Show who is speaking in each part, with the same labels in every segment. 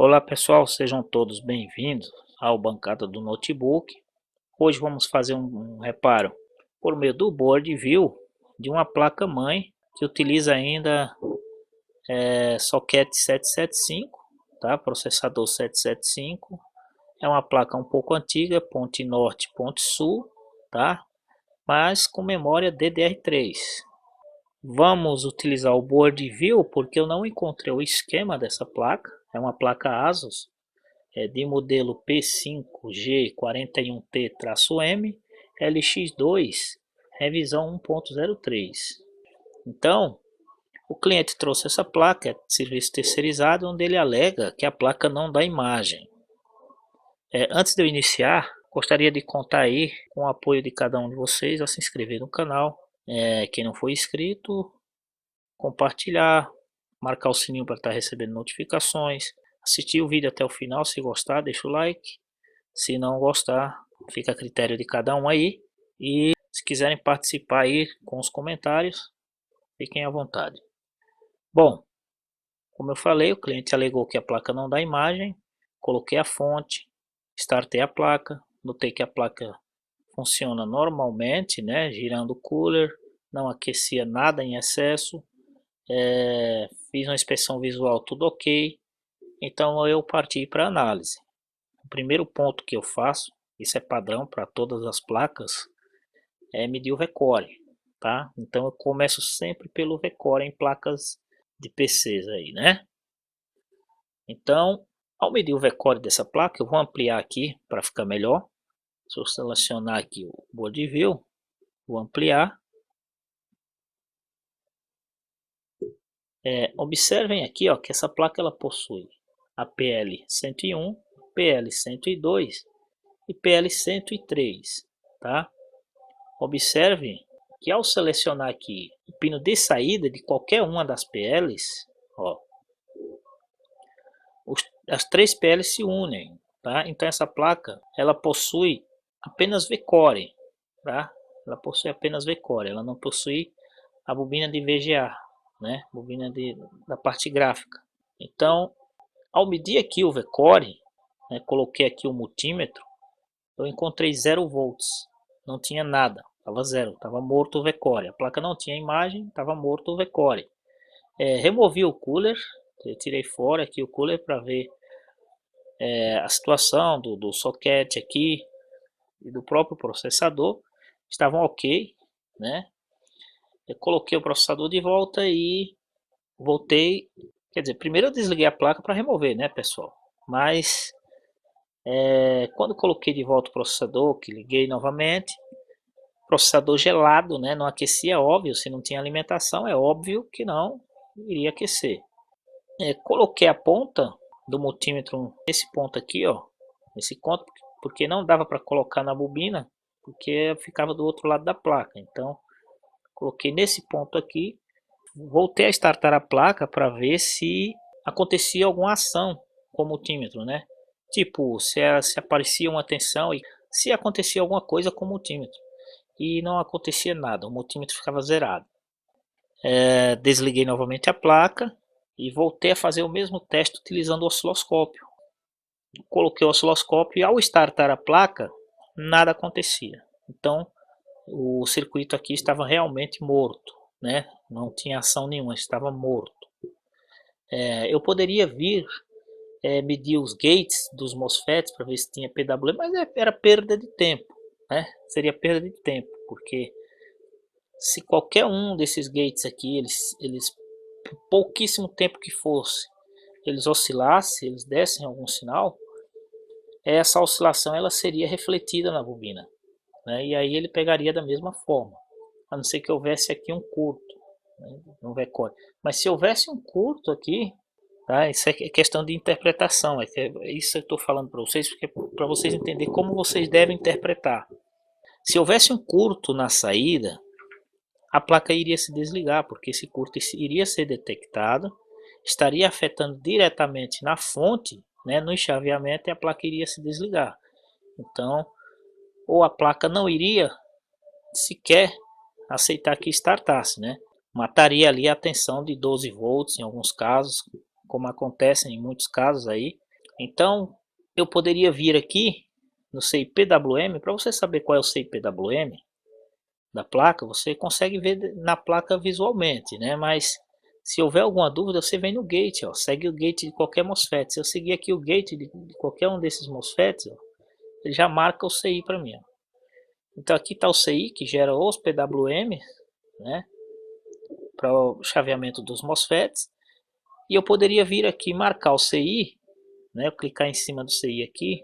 Speaker 1: Olá pessoal, sejam todos bem-vindos ao Bancada do Notebook. Hoje vamos fazer um reparo por meio do board view de uma placa-mãe que utiliza ainda socket 775, tá? Processador 775. É uma placa um pouco antiga, ponte norte, ponte sul, tá? Mas com memória DDR3. Vamos utilizar o board view porque eu não encontrei o esquema dessa placa. É uma placa ASUS de modelo P5G41T-M LX2 revisão 1.03. Então, o cliente trouxe essa placa, serviço terceirizado, onde ele alega que a placa não dá imagem. Antes de eu iniciar, gostaria de contar aí com o apoio de cada um de vocês a se inscrever no canal. Quem não for inscrito, compartilhar, marcar o sininho para estar recebendo notificações, assistir o vídeo até o final. Se gostar, deixa o like. Se não gostar, fica a critério de cada um aí. E se quiserem participar aí com os comentários, fiquem à vontade. Bom, como eu falei, o cliente alegou que a placa não dá imagem. Coloquei a fonte, startei a placa, notei que a placa funciona normalmente, né, girando o cooler, não aquecia nada em excesso. Fiz uma inspeção visual, tudo ok. Então eu parti para análise. O primeiro ponto que eu faço, isso é padrão para todas as placas, é medir o VCore, tá? Então eu começo sempre pelo VCore em placas de PCs aí, né? Então, ao medir o VCore dessa placa, eu vou ampliar aqui para ficar melhor. Se eu selecionar aqui o board view, vou ampliar. Observem aqui, ó, que essa placa ela possui a PL101, PL102 e PL103, tá? Observe que ao selecionar aqui o pino de saída de qualquer uma das PLs, ó, as três PLs se unem, tá? Então essa placa ela possui apenas VCore, tá? Ela possui apenas VCore, ela não possui a bobina de VGA, né? Bobina da parte gráfica. Então, ao medir aqui o VCore, né, coloquei aqui o multímetro, eu encontrei 0 volts, não tinha nada, estava zero, estava morto o VCore, a placa não tinha imagem, estava morto o VCore. Removi o cooler, eu tirei fora aqui o cooler para ver a situação do socket aqui e do próprio processador, estavam ok, né? Eu coloquei o processador de volta e voltei, quer dizer, primeiro eu desliguei a placa para remover, né, pessoal? Mas quando coloquei de volta o processador, que liguei novamente, processador gelado, né? Não aquecia, óbvio, se não tinha alimentação, é óbvio que não iria aquecer. Coloquei a ponta do multímetro nesse ponto aqui, ó, nesse ponto, porque não dava para colocar na bobina, porque ficava do outro lado da placa. Então, coloquei nesse ponto aqui, voltei a startar a placa para ver se acontecia alguma ação com o multímetro, né? Tipo, se aparecia uma tensão e se acontecia alguma coisa com o multímetro. E não acontecia nada, o multímetro ficava zerado. Desliguei novamente a placa e voltei a fazer o mesmo teste utilizando o osciloscópio. Coloquei o osciloscópio e ao startar a placa, nada acontecia. Então, o circuito aqui estava realmente morto, né? Não tinha ação nenhuma, estava morto. Eu poderia vir medir os gates dos MOSFETs para ver se tinha PWM, mas era perda de tempo, né? Seria perda de tempo, porque se qualquer um desses gates aqui, eles por pouquíssimo tempo que fosse, eles oscilassem, eles dessem algum sinal, essa oscilação ela seria refletida na bobina, né? E aí ele pegaria da mesma forma, a não ser que houvesse aqui um curto, né, no VCore. Mas se houvesse um curto aqui, tá? Isso é questão de interpretação, isso eu estou falando para vocês, para vocês entenderem como vocês devem interpretar. Se houvesse um curto na saída, a placa iria se desligar, porque esse curto iria ser detectado, estaria afetando diretamente na fonte, né, no enchaveamento, e a placa iria se desligar. Então, ou a placa não iria sequer aceitar que startasse, né? Mataria ali a tensão de 12 volts em alguns casos, como acontece em muitos casos aí, Então, eu poderia vir aqui no CIPWM, para você saber qual é o CIPWM da placa, você consegue ver na placa visualmente, né? Mas se houver alguma dúvida, você vem no gate, ó, segue o gate de qualquer MOSFET. Se eu seguir aqui o gate de qualquer um desses MOSFETs, ó, ele já marca o CI para mim. Ó. Então aqui está o CI que gera os PWM, né? Para o chaveamento dos MOSFETs. E eu poderia vir aqui marcar o CI, né? Eu clicar em cima do CI aqui,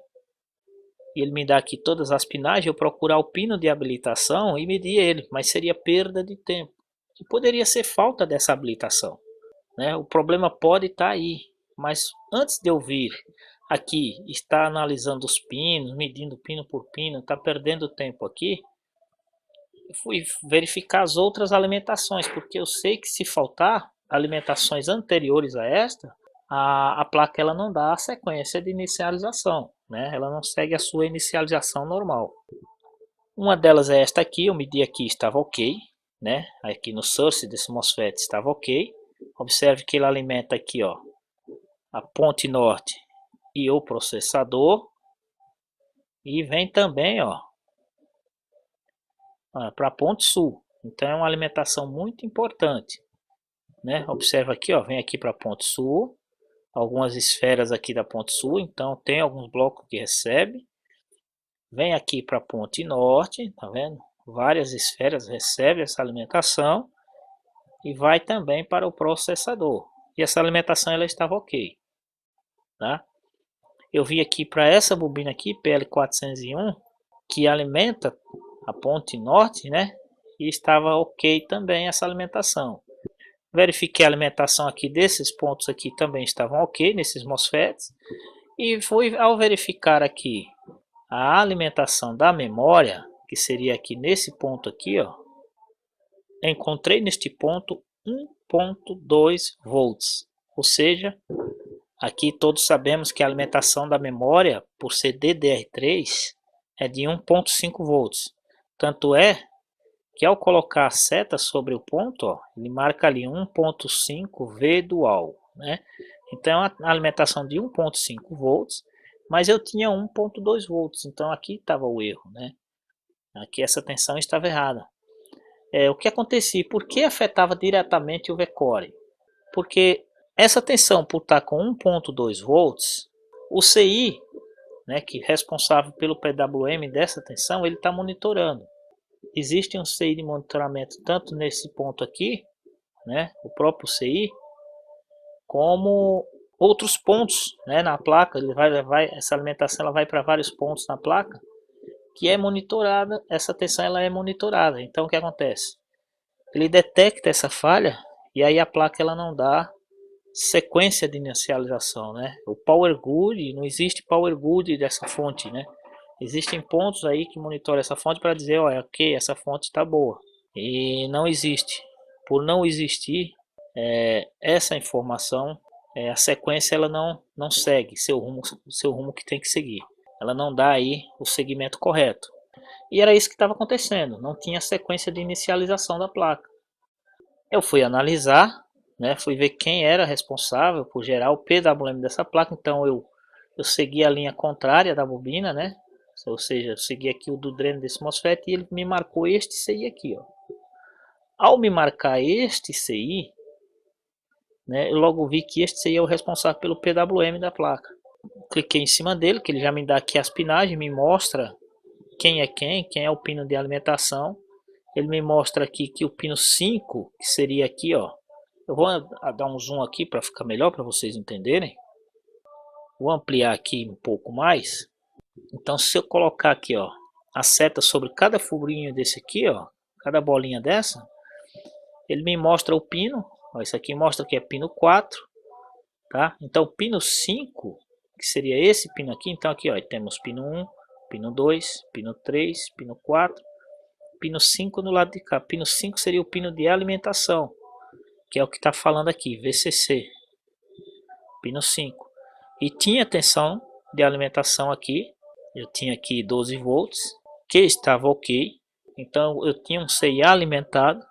Speaker 1: e ele me dá aqui todas as pinagens, eu procurar o pino de habilitação e medir ele, mas seria perda de tempo. E poderia ser falta dessa habilitação, né? O problema pode estar aí, mas antes de eu vir aqui, estar analisando os pinos, medindo pino por pino, está perdendo tempo aqui, eu fui verificar as outras alimentações, porque eu sei que se faltar alimentações anteriores a esta, a placa ela não dá a sequência de inicialização, né? Ela não segue a sua inicialização normal. Uma delas é esta aqui, eu medi aqui, estava ok, né? Aqui no source desse MOSFET estava ok. Observe que ele alimenta aqui, ó, a ponte norte e o processador. E vem também, ó, para a ponte sul. Então é uma alimentação muito importante, né? Observa aqui, ó, vem aqui para a ponte sul. Algumas esferas aqui da ponte sul, então tem alguns blocos que recebe. Vem aqui para a ponte norte, tá vendo? Várias esferas recebem essa alimentação e vai também para o processador. E essa alimentação ela estava ok, tá? Eu vi aqui para essa bobina aqui, PL401, que alimenta a ponte norte, né? E estava ok também essa alimentação. Verifiquei a alimentação aqui desses pontos aqui também estavam ok, nesses MOSFETs. E fui ao verificar aqui a alimentação da memória, que seria aqui nesse ponto aqui, ó. Encontrei neste ponto 1.2 volts, ou seja, aqui todos sabemos que a alimentação da memória, por ser DDR3, é de 1.5 volts. Tanto é que ao colocar a seta sobre o ponto, ó, ele marca ali 1.5 V dual, né? Então a alimentação de 1.5 volts, mas eu tinha 1.2 volts, então aqui estava o erro, né? Aqui essa tensão estava errada. O que acontecia? Por que afetava diretamente o V-Core? Porque essa tensão, por estar com 1.2 volts, o CI, né, que é responsável pelo PWM dessa tensão, ele está monitorando. Existe um CI de monitoramento tanto nesse ponto aqui, né, o próprio CI, como outros pontos, né, na placa. Ele essa alimentação ela vai para vários pontos na placa, que é monitorada, essa tensão ela é monitorada. Então o que acontece? Ele detecta essa falha e aí a placa ela não dá sequência de inicialização, né? O power good, não existe power good dessa fonte, né? Existem pontos aí que monitoram essa fonte para dizer, olha, ok, essa fonte está boa. E não existe. Por não existir essa informação, a sequência ela não segue seu rumo que tem que seguir. Ela não dá aí o segmento correto. E era isso que estava acontecendo, não tinha sequência de inicialização da placa. Eu fui analisar, né, fui ver quem era responsável por gerar o PWM dessa placa, então eu segui a linha contrária da bobina, né, ou seja, eu segui aqui o do dreno desse MOSFET e ele me marcou este CI aqui, ó. Ao me marcar este CI, né, eu logo vi que este CI é o responsável pelo PWM da placa. Cliquei em cima dele, que ele já me dá aqui as pinagens, me mostra quem é o pino de alimentação. Ele me mostra aqui que o pino 5, que seria aqui, ó. Eu vou dar um zoom aqui para ficar melhor para vocês entenderem. Vou ampliar aqui um pouco mais. Então se eu colocar aqui, ó, a seta sobre cada furinho desse aqui, ó, cada bolinha dessa, ele me mostra o pino. Ó, isso aqui mostra que é pino 4, tá? Então o pino 5, que seria esse pino aqui, então aqui, ó, temos pino 1, pino 2, pino 3, pino 4, pino 5 no lado de cá. Pino 5 seria o pino de alimentação, que é o que está falando aqui, VCC, pino 5. E tinha tensão de alimentação aqui, eu tinha aqui 12 volts, que estava ok. Então eu tinha um CI alimentado.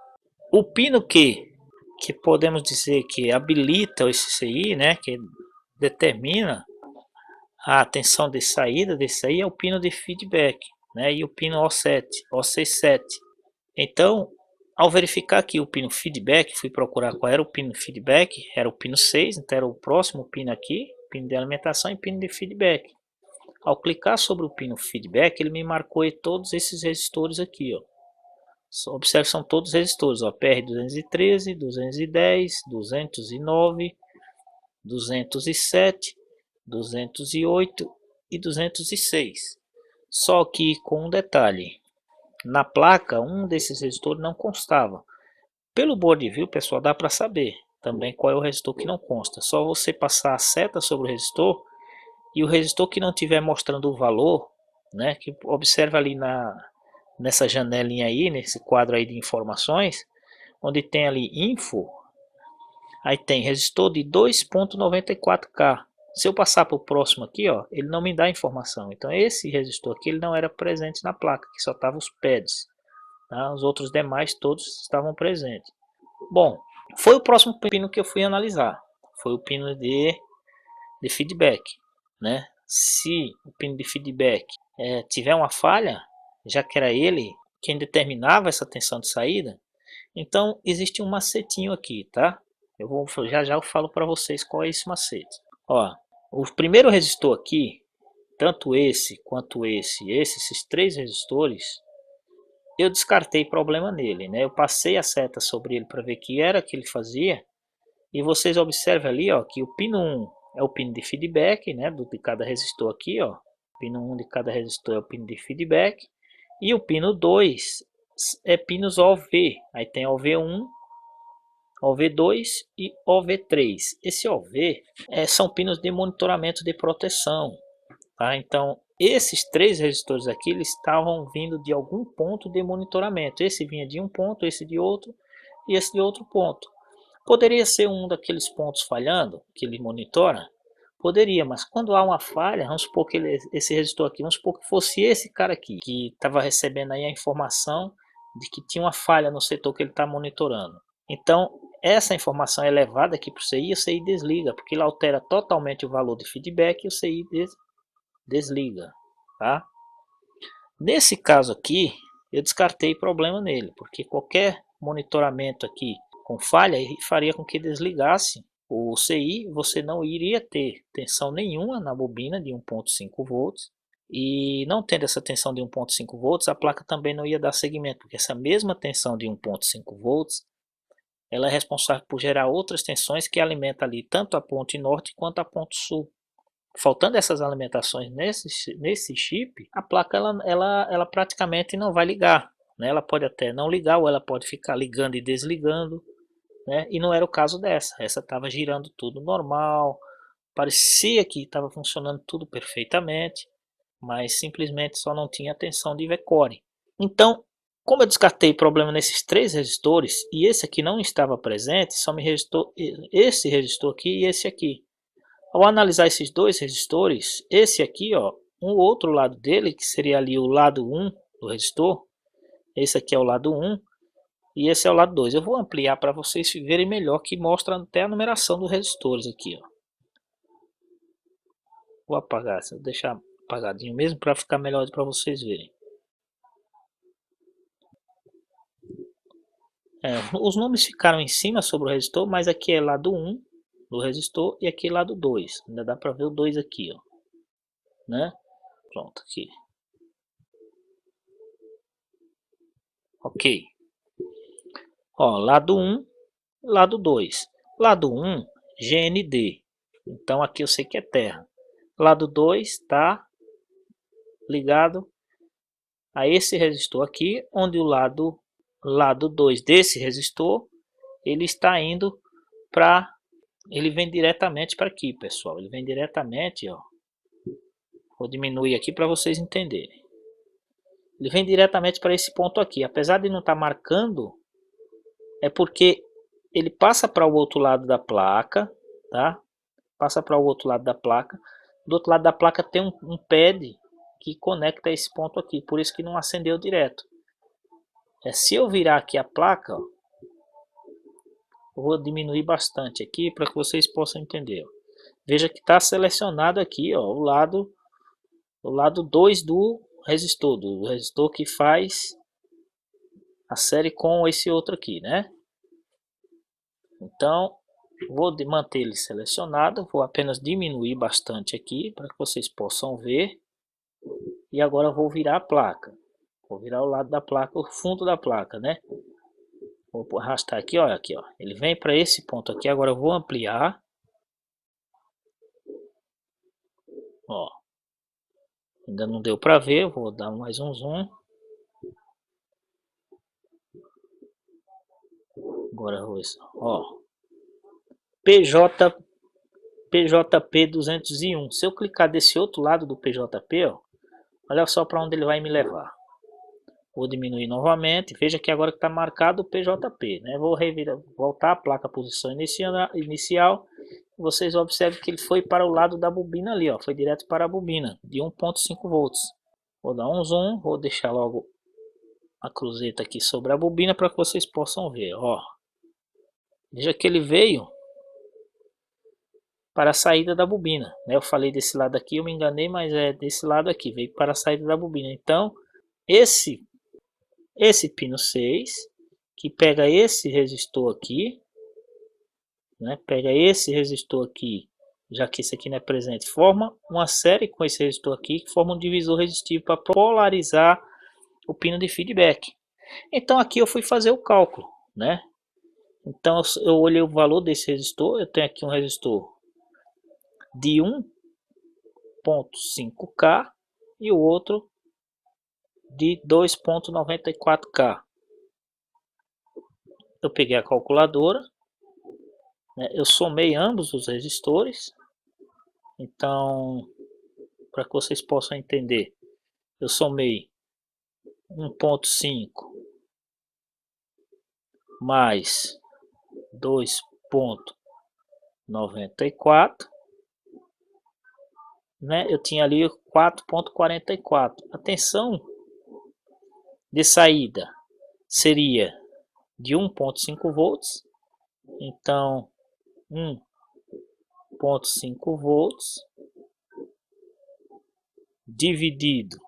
Speaker 1: O pino que podemos dizer que habilita esse CI, né, que determina a tensão de saída desse aí é o pino de feedback, né? E o pino O7, OC7. Então, ao verificar aqui o pino feedback, fui procurar qual era o pino feedback, era o pino 6, então era o próximo pino aqui, pino de alimentação e pino de feedback. Ao clicar sobre o pino feedback, ele me marcou aí todos esses resistores aqui, ó. Observe, são todos resistores, ó, PR213, 210, 209, 207, 208 e 206. Só que com um detalhe, na placa um desses resistores não constava. Pelo board view, pessoal, dá para saber também qual é o resistor que não consta. Só você passar a seta sobre o resistor e o resistor que não estiver mostrando o valor, né, que observa ali nessa janelinha aí, nesse quadro aí de informações, onde tem ali info, aí tem resistor de 2.94K. Se eu passar para o próximo aqui, ó, ele não me dá informação. Então esse resistor aqui ele não era presente na placa, que só estavam os pads. Tá? Os outros demais todos estavam presentes. Bom, foi o próximo pino que eu fui analisar. Foi o pino de feedback. Né? Se o pino de feedback tiver uma falha, já que era ele quem determinava essa tensão de saída, então existe um macetinho aqui, tá? Já eu falo para vocês qual é esse macete. Ó, o primeiro resistor aqui, tanto esse quanto esses três resistores, eu descartei problema nele, né? Eu passei a seta sobre ele para ver o que era que ele fazia. E vocês observam ali, ó, que o pino 1 é o pino de feedback, né, de cada resistor aqui, ó. O pino 1 de cada resistor é o pino de feedback. E o pino 2 é pinos OV. Aí tem OV1, OV2 e OV3. Esse OV são pinos de monitoramento de proteção. Tá? Então, esses três resistores aqui, eles estavam vindo de algum ponto de monitoramento. Esse vinha de um ponto, esse de outro e esse de outro ponto. Poderia ser um daqueles pontos falhando, que ele monitora? Poderia, mas quando há uma falha, vamos supor que esse resistor aqui, vamos supor que fosse esse cara aqui, que estava recebendo aí a informação de que tinha uma falha no setor que ele está monitorando. Então, essa informação é levada aqui para o CI e o CI desliga, porque ele altera totalmente o valor de feedback e o CI desliga. Tá? Nesse caso aqui, eu descartei problema nele, porque qualquer monitoramento aqui com falha faria com que desligasse o CI, você não iria ter tensão nenhuma na bobina de 1.5 volts, e não tendo essa tensão de 1.5 volts, a placa também não ia dar seguimento, porque essa mesma tensão de 1.5 volts, ela é responsável por gerar outras tensões que alimentam ali tanto a ponte norte quanto a ponte sul. Faltando essas alimentações nesse chip, a placa ela praticamente não vai ligar. Né? Ela pode até não ligar ou ela pode ficar ligando e desligando. Né? E não era o caso dessa. Essa estava girando tudo normal. Parecia que estava funcionando tudo perfeitamente. Mas simplesmente só não tinha tensão de V-Core. Então, como eu descartei problema nesses três resistores e esse aqui não estava presente, só me restou esse resistor aqui e esse aqui. Ao analisar esses dois resistores, esse aqui, ó, um outro lado dele, que seria ali o lado 1 do resistor, esse aqui é o lado 1 e esse é o lado 2. Eu vou ampliar para vocês verem melhor, que mostra até a numeração dos resistores aqui, ó. Vou apagar, vou deixar apagadinho mesmo para ficar melhor para vocês verem. Os nomes ficaram em cima sobre o resistor, mas aqui é lado 1 do resistor e aqui é lado 2. Ainda dá para ver o 2 aqui, ó. Né? Pronto, aqui. Ok. Ó, lado 1, lado 2. Lado 1, GND. Então aqui eu sei que é terra. Lado 2 está ligado a esse resistor aqui, onde o lado 2 desse resistor, ele está indo para... Ele vem diretamente para aqui, pessoal. Ele vem diretamente, ó. Vou diminuir aqui para vocês entenderem. Ele vem diretamente para esse ponto aqui. Apesar de não estar marcando, é porque ele passa para o outro lado da placa, tá? Passa para o outro lado da placa. Do outro lado da placa tem um pad que conecta esse ponto aqui, por isso que não acendeu direto. Se eu virar aqui a placa, ó, eu vou diminuir bastante aqui para que vocês possam entender. Ó. Veja que está selecionado aqui, ó, o lado 2 do resistor que faz a série com esse outro aqui, né? Então, vou manter ele selecionado, vou apenas diminuir bastante aqui para que vocês possam ver. E agora vou virar a placa. Vou virar o lado da placa, o fundo da placa, né? Vou arrastar aqui, ó, aqui, ó. Ele vem para esse ponto aqui. Agora eu vou ampliar. Ó. Ainda não deu para ver, vou dar mais um zoom. Agora eu vou ver, ó. PJP 201. Se eu clicar desse outro lado do PJP, ó, olha só para onde ele vai me levar. Vou diminuir novamente. Veja que agora que está marcado o PJP, né? Vou voltar a placa à posição inicial. Vocês observam que ele foi para o lado da bobina ali, ó. Foi direto para a bobina de 1.5 volts. Vou dar um zoom, vou deixar logo a cruzeta aqui sobre a bobina para que vocês possam ver, ó. Veja que ele veio para a saída da bobina, né? Eu falei desse lado aqui, eu me enganei, mas é desse lado aqui, veio para a saída da bobina. Então, esse pino 6, que pega esse resistor aqui, né? Pega esse resistor aqui, já que esse aqui não é presente, forma uma série com esse resistor aqui, que forma um divisor resistivo para polarizar o pino de feedback. Então aqui eu fui fazer o cálculo, né? Então eu olhei o valor desse resistor, eu tenho aqui um resistor de 1.5K e o outro de 2.94K. Eu peguei a calculadora, né? Eu somei ambos os resistores. Então, para que vocês possam entender, eu somei 1.5 mais 2.94, né? Eu tinha ali 4.44. A tensão de saída seria de 1.5 volts. Então, 1.5 volts dividido,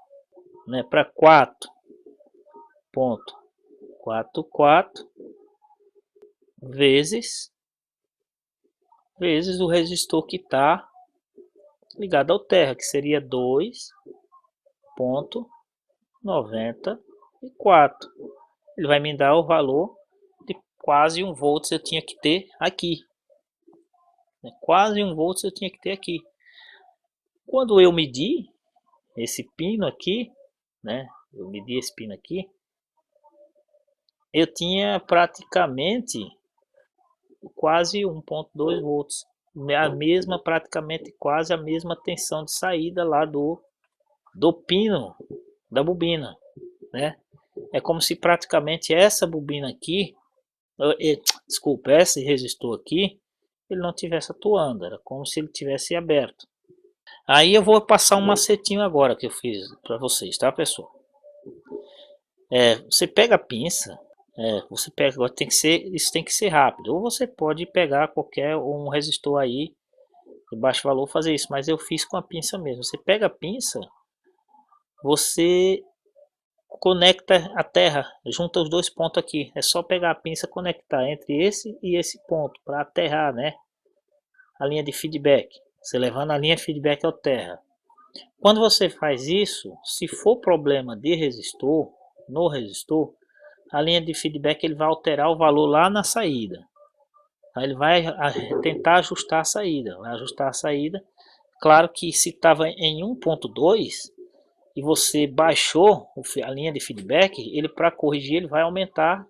Speaker 1: né, para 4.44 vezes o resistor que está ligado ao terra, que seria 2.94. Ele vai me dar o valor de quase 1 volts eu tinha que ter aqui. Quase 1 volts eu tinha que ter aqui. Quando eu medi esse pino aqui, né? Eu medi esse pino aqui, eu tinha praticamente quase 1.2 volts. A mesma, praticamente quase a mesma tensão de saída lá do pino da bobina, né? É como se praticamente essa bobina aqui, desculpa, esse resistor aqui, ele não tivesse atuando, era como se ele tivesse aberto. Aí eu vou passar um macetinho agora que eu fiz para vocês, tá, pessoal? Você pega a pinça, você pega, agora isso tem que ser rápido. Ou você pode pegar qualquer um resistor aí de baixo valor fazer isso, mas eu fiz com a pinça mesmo. Você pega a pinça, você conecta a terra, junta os dois pontos aqui. É só pegar a pinça e conectar entre esse e esse ponto para aterrar, né? A linha de feedback. Você levando a linha de feedback ao terra. Quando você faz isso, se for problema de resistor, no resistor, a linha de feedback ele vai alterar o valor lá na saída. Aí ele vai tentar ajustar a saída. Vai ajustar a saída. Claro que se estava em 1.2 e você baixou a linha de feedback, ele para corrigir ele vai aumentar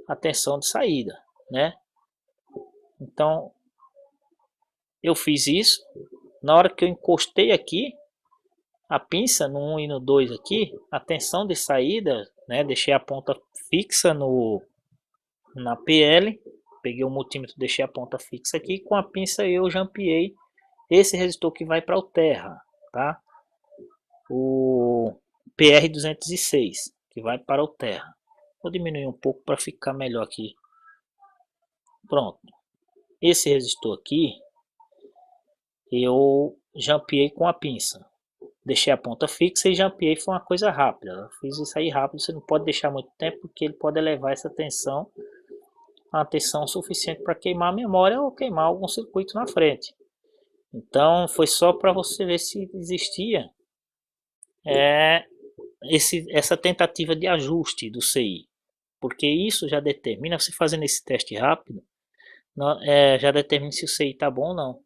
Speaker 1: a tensão de saída, né? Então eu fiz isso. Na hora que eu encostei aqui a pinça no 1 e no 2 aqui, a tensão de saída, né? Deixei a ponta fixa na PL, peguei o multímetro, deixei a ponta fixa aqui, com a pinça eu jampeei esse resistor que vai para o terra, tá? O PR206 que vai para o terra. Vou diminuir um pouco para ficar melhor aqui. Pronto. Esse resistor aqui, eu jampeei com a pinça. Deixei a ponta fixa e jampeei, foi uma coisa rápida. Eu fiz isso aí rápido, você não pode deixar muito tempo porque ele pode elevar essa tensão a uma tensão suficiente para queimar a memória ou queimar algum circuito na frente. Então foi só para você ver se existia essa tentativa de ajuste do CI, porque isso já determina, você fazendo esse teste rápido, já determina se o CI está bom ou não.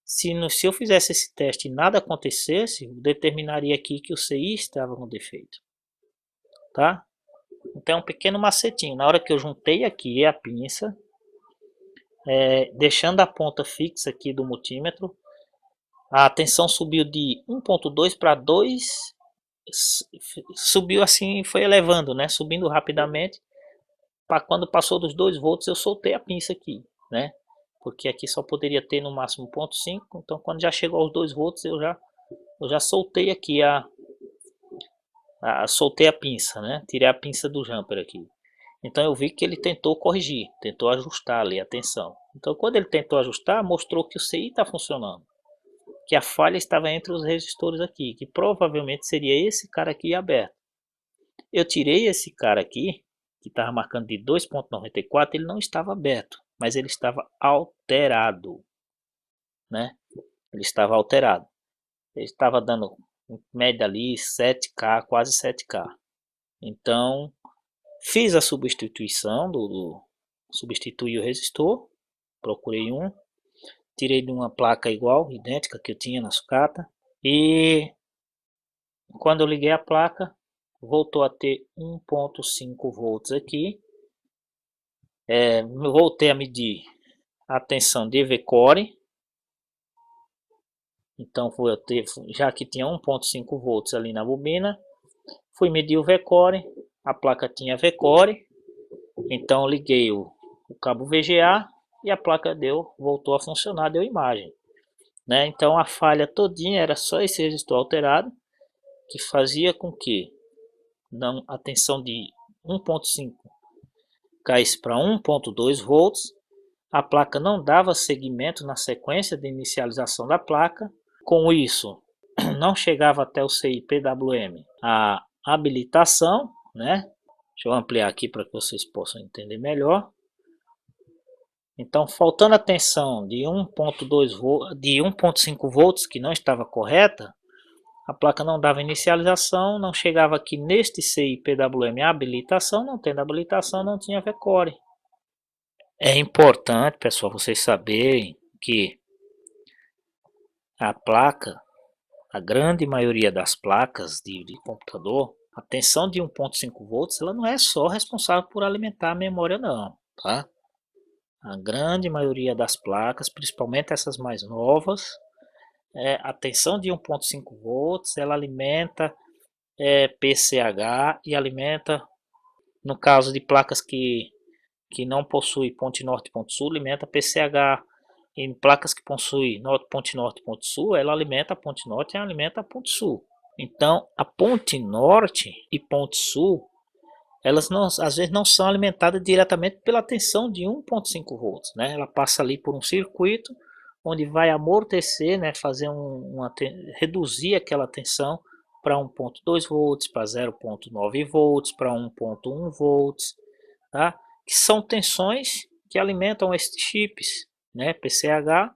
Speaker 1: Se eu fizesse esse teste e nada acontecesse, determinaria aqui que o CI estava com defeito, tá? Então é um pequeno macetinho. Na hora que eu juntei aqui a pinça, deixando a ponta fixa aqui do multímetro, a tensão subiu de 1.2 para 2, subiu assim, foi elevando, né? Subindo rapidamente. Para quando passou dos 2 volts, eu soltei a pinça aqui, né? Porque aqui só poderia ter no máximo 0.5, então quando já chegou aos 2 volts, eu já soltei aqui soltei a pinça, né? Tirei a pinça do jumper aqui. Então eu vi que ele tentou corrigir, tentou ajustar ali a tensão. Então quando ele tentou ajustar, mostrou que o CI está funcionando, que a falha estava entre os resistores aqui, que provavelmente seria esse cara aqui aberto. Eu tirei esse cara aqui, que estava marcando de 2.94, ele não estava aberto, mas ele estava alterado, né? Ele estava alterado. Ele estava dando em média ali 7K, quase 7K. Então fiz a substituição substituí o resistor, procurei um, tirei de uma placa igual, idêntica que eu tinha na sucata, e quando eu liguei a placa, voltou a ter 1.5 volts aqui. Voltei a medir a tensão de V-Core, então já que tinha 1.5 volts ali na bobina, fui medir o V-Core, a placa tinha V-Core, então liguei o cabo VGA e a placa voltou a funcionar, deu imagem, né? Então a falha todinha era só esse resistor alterado, que fazia com que a tensão de 1.5 caísse para 1.2 volts, a placa não dava seguimento na sequência de inicialização da placa, com isso não chegava até o CI-PWM a habilitação, né? Deixa eu ampliar aqui para que vocês possam entender melhor. Então, faltando a tensão de 1.5 volts, que não estava correta, a placa não dava inicialização, não chegava aqui neste CI-PWM a habilitação, não tendo habilitação, não tinha V-Core. É importante, pessoal, vocês saberem que a placa, a grande maioria das placas de computador, a tensão de 1.5 volts, ela não é só responsável por alimentar a memória não, tá? A grande maioria das placas, principalmente essas mais novas, a tensão de 1.5 volts, ela alimenta PCH e alimenta, no caso de placas que não possui ponte norte e ponte sul, alimenta PCH. Em placas que possuem ponte norte e ponte sul, ela alimenta a ponte norte e alimenta a ponte sul. Então, a ponte norte e ponte sul, elas não, às vezes não são alimentadas diretamente pela tensão de 1.5 volts, né? Ela passa ali por um circuito onde vai amortecer, né? Fazer reduzir aquela tensão para 1.2 volts, para 0.9 volts, para 1.1 volts, tá? Que são tensões que alimentam estes chips, né? PCH,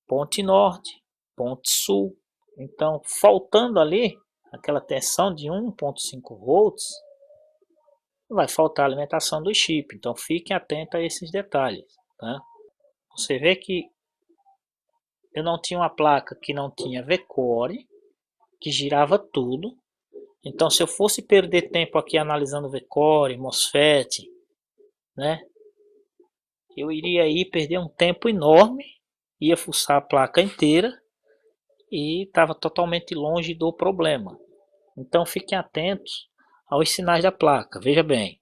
Speaker 1: ponte norte, ponte sul. Então, faltando ali aquela tensão de 1.5 volts, vai faltar a alimentação do chip. Então, fiquem atentos a esses detalhes, tá? Você vê que eu não tinha uma placa que não tinha V-Core, que girava tudo. Então, se eu fosse perder tempo aqui analisando V-Core, MOSFET, né? Eu iria aí perder um tempo enorme, ia fuçar a placa inteira e estava totalmente longe do problema. Então fiquem atentos aos sinais da placa. Veja bem,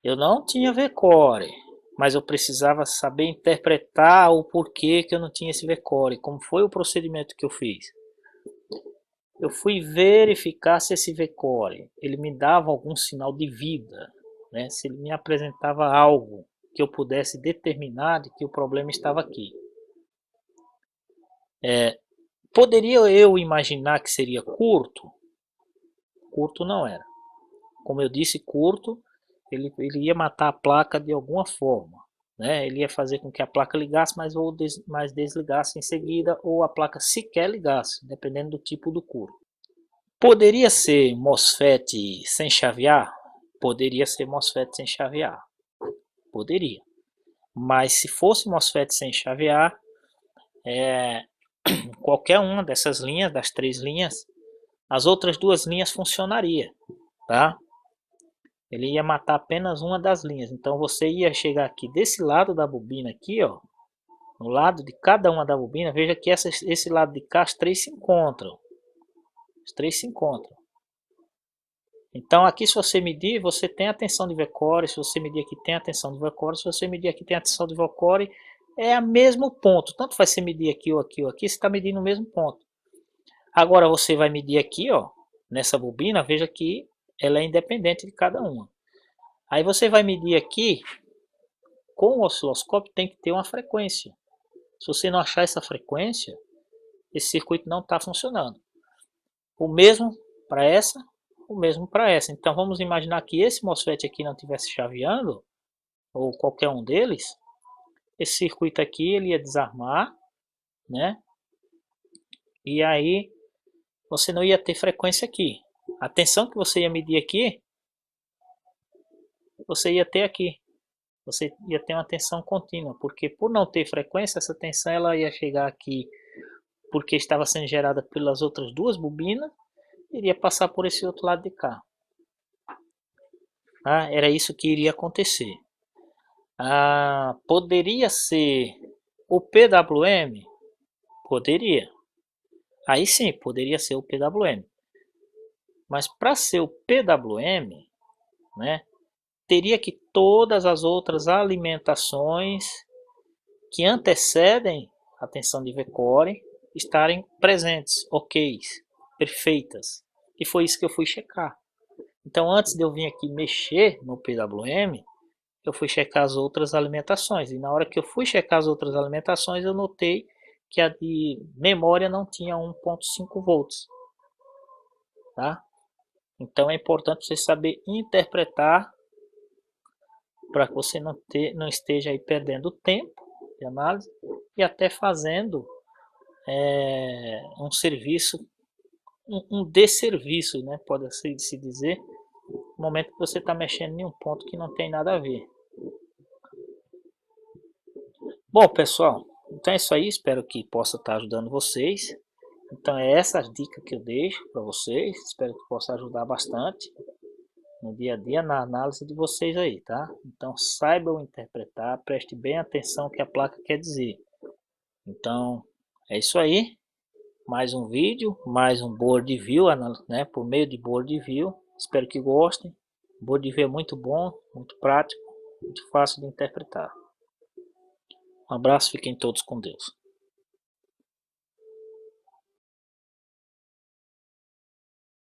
Speaker 1: eu não tinha V-Core, mas eu precisava saber interpretar o porquê que eu não tinha esse V-Core, como foi o procedimento que eu fiz. Eu fui verificar se esse V-Core ele me dava algum sinal de vida, né? Se ele me apresentava algo que eu pudesse determinar de que o problema estava aqui. Poderia eu imaginar que seria curto? Curto não era. Como eu disse, curto, ele ia matar a placa de alguma forma. Né? Ele ia fazer com que a placa ligasse, mas desligasse em seguida, ou a placa sequer ligasse, dependendo do tipo do curto. Poderia ser MOSFET sem chavear? Poderia ser MOSFET sem chavear. Poderia. Mas se fosse MOSFET sem chavear, qualquer uma dessas linhas, das 3 linhas, as outras 2 linhas funcionaria, tá? Ele ia matar apenas uma das linhas. Então você ia chegar aqui desse lado da bobina aqui, ó, no lado de cada uma da bobina, veja que esse lado de cá, as 3 se encontram. Os 3 se encontram. Então aqui, se você medir, você tem a tensão de V-core. Se você medir aqui, tem a tensão de V-core. Se você medir aqui, tem a tensão de V-core. É o mesmo ponto. Tanto faz você medir aqui ou aqui ou aqui, você está medindo o mesmo ponto. Agora você vai medir aqui, ó, nessa bobina, veja que ela é independente de cada uma. Aí você vai medir aqui, com o osciloscópio tem que ter uma frequência. Se você não achar essa frequência, esse circuito não está funcionando. O mesmo para essa, o mesmo para essa. Então vamos imaginar que esse MOSFET aqui não estivesse chaveando, ou qualquer um deles, esse circuito aqui ele ia desarmar, né? E aí você não ia ter frequência aqui. A tensão que você ia medir aqui, você ia ter aqui. Você ia ter uma tensão contínua, porque por não ter frequência, essa tensão ela ia chegar aqui porque estava sendo gerada pelas outras 2 bobinas, iria passar por esse outro lado de cá. Era isso que iria acontecer. Poderia ser o PWM? Poderia. Aí sim, poderia ser o PWM. Mas para ser o PWM, né, teria que todas as outras alimentações que antecedem a tensão de V-core estarem presentes, ok, perfeitas. E foi isso que eu fui checar. Então, antes de eu vir aqui mexer no PWM, eu fui checar as outras alimentações. E na hora que eu fui checar as outras alimentações, eu notei que a de memória não tinha 1.5 volts. Tá? Então é importante você saber interpretar para que você não esteja aí perdendo tempo de análise e até fazendo um serviço, um desserviço, né? Pode se dizer, no momento que você está mexendo em um ponto que não tem nada a ver. Bom, pessoal, então é isso aí, espero que possa estar ajudando vocês. Então é essa a dica que eu deixo para vocês, espero que possa ajudar bastante no dia a dia, na análise de vocês aí, tá? Então saibam interpretar, preste bem atenção ao que a placa quer dizer. Então é isso aí, mais um vídeo, mais um board view, né, por meio de board view. Espero que gostem. Board view é muito bom, muito prático, muito fácil de interpretar. Um abraço, fiquem todos com Deus.